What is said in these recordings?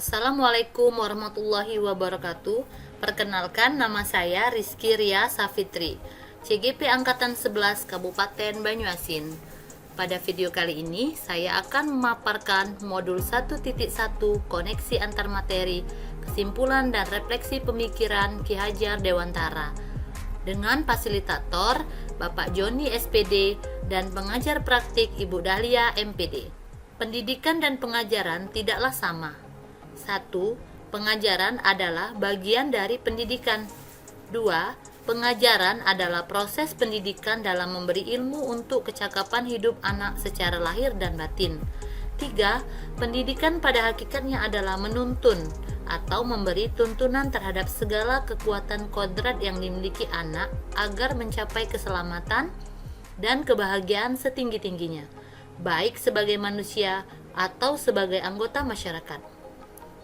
Assalamualaikum warahmatullahi wabarakatuh. Perkenalkan, nama saya Rizky Ria Safitri, CGP Angkatan 11 Kabupaten Banyuasin. Pada video kali ini, saya akan memaparkan modul 1.1 koneksi antar materi, kesimpulan dan refleksi pemikiran Ki Hajar Dewantara dengan fasilitator Bapak Joni SPD dan pengajar praktik Ibu Dahlia MPD. Pendidikan dan pengajaran tidaklah sama. 1. Pengajaran adalah bagian dari pendidikan. 2. Pengajaran adalah proses pendidikan dalam memberi ilmu untuk kecakapan hidup anak secara lahir dan batin. 3. Pendidikan pada hakikatnya adalah menuntun atau memberi tuntunan terhadap segala kekuatan kodrat yang dimiliki anak agar mencapai keselamatan dan kebahagiaan setinggi-tingginya, baik sebagai manusia atau sebagai anggota masyarakat.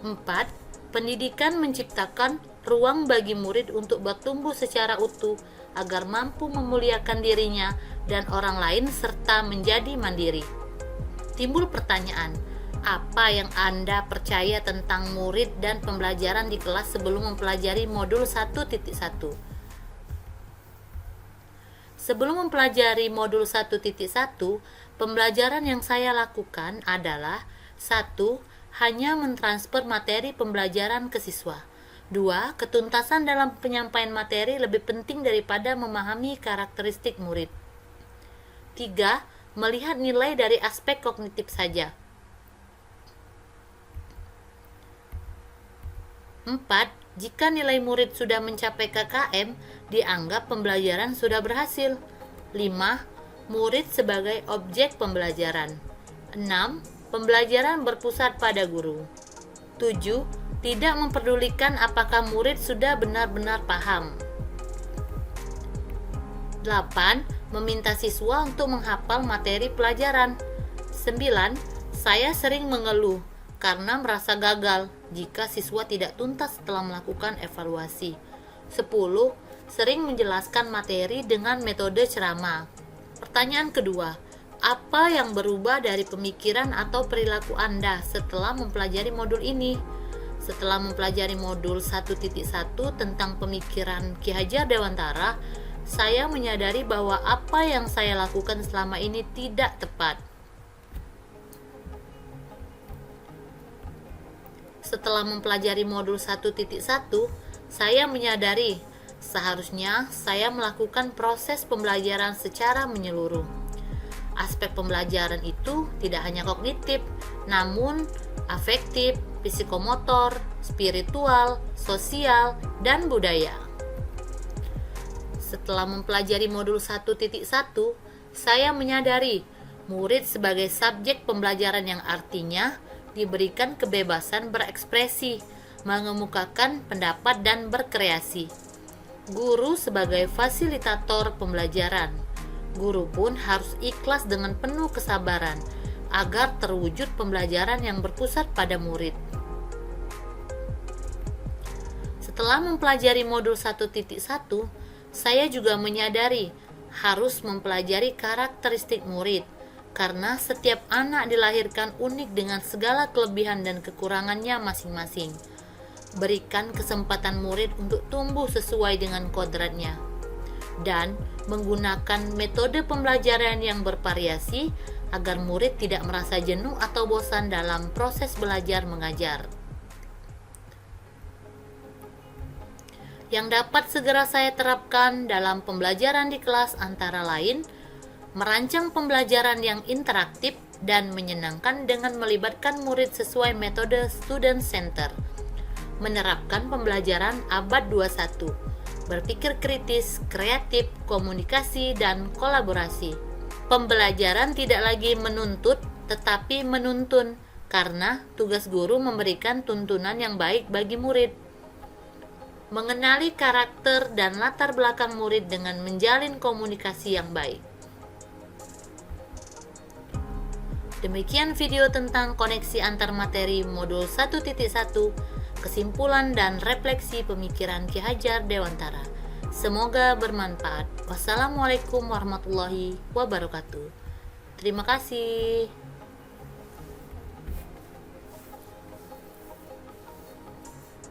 4. Pendidikan menciptakan ruang bagi murid untuk bertumbuh secara utuh agar mampu memuliakan dirinya dan orang lain serta menjadi mandiri. Timbul pertanyaan, apa yang Anda percaya tentang murid dan pembelajaran di kelas sebelum mempelajari modul 1.1? Sebelum mempelajari modul 1.1, pembelajaran yang saya lakukan adalah 1. Hanya mentransfer materi pembelajaran ke siswa. 2. Ketuntasan dalam penyampaian materi lebih penting daripada memahami karakteristik murid. 3. Melihat nilai dari aspek kognitif saja. 4. Jika nilai murid sudah mencapai KKM, dianggap pembelajaran sudah berhasil. 5. Murid sebagai objek pembelajaran. 6. Pembelajaran berpusat pada guru. 7. Tidak memperdulikan apakah murid sudah benar-benar paham. 8. Meminta siswa untuk menghafal materi pelajaran. 9. Saya sering mengeluh karena merasa gagal jika siswa tidak tuntas setelah melakukan evaluasi. 10. Sering menjelaskan materi dengan metode ceramah. Pertanyaan kedua, apa yang berubah dari pemikiran atau perilaku Anda setelah mempelajari modul ini? Setelah mempelajari modul 1.1 tentang pemikiran Ki Hajar Dewantara, saya menyadari bahwa apa yang saya lakukan selama ini tidak tepat. Setelah mempelajari modul 1.1, saya menyadari seharusnya saya melakukan proses pembelajaran secara menyeluruh. Aspek pembelajaran itu tidak hanya kognitif, namun afektif, psikomotor, spiritual, sosial, dan budaya. Setelah mempelajari modul 1.1, saya menyadari murid sebagai subjek pembelajaran yang artinya diberikan kebebasan berekspresi, mengemukakan pendapat dan berkreasi. Guru sebagai fasilitator pembelajaran. Guru pun harus ikhlas dengan penuh kesabaran agar terwujud pembelajaran yang berpusat pada murid. Setelah mempelajari modul 1.1, saya juga menyadari harus mempelajari karakteristik murid, karena setiap anak dilahirkan unik dengan segala kelebihan dan kekurangannya masing-masing. Berikan kesempatan murid untuk tumbuh sesuai dengan kodratnya, dan menggunakan metode pembelajaran yang bervariasi agar murid tidak merasa jenuh atau bosan dalam proses belajar mengajar. Yang dapat segera saya terapkan dalam pembelajaran di kelas antara lain, merancang pembelajaran yang interaktif dan menyenangkan dengan melibatkan murid sesuai metode student center, menerapkan pembelajaran abad 21, berpikir kritis, kreatif, komunikasi, dan kolaborasi. Pembelajaran tidak lagi menuntut, tetapi menuntun, karena tugas guru memberikan tuntunan yang baik bagi murid. Mengenali karakter dan latar belakang murid dengan menjalin komunikasi yang baik. Demikian video tentang koneksi antar materi modul 1.1, kesimpulan dan refleksi pemikiran Ki Hajar Dewantara. Semoga bermanfaat. Wassalamualaikum warahmatullahi wabarakatuh. Terima kasih.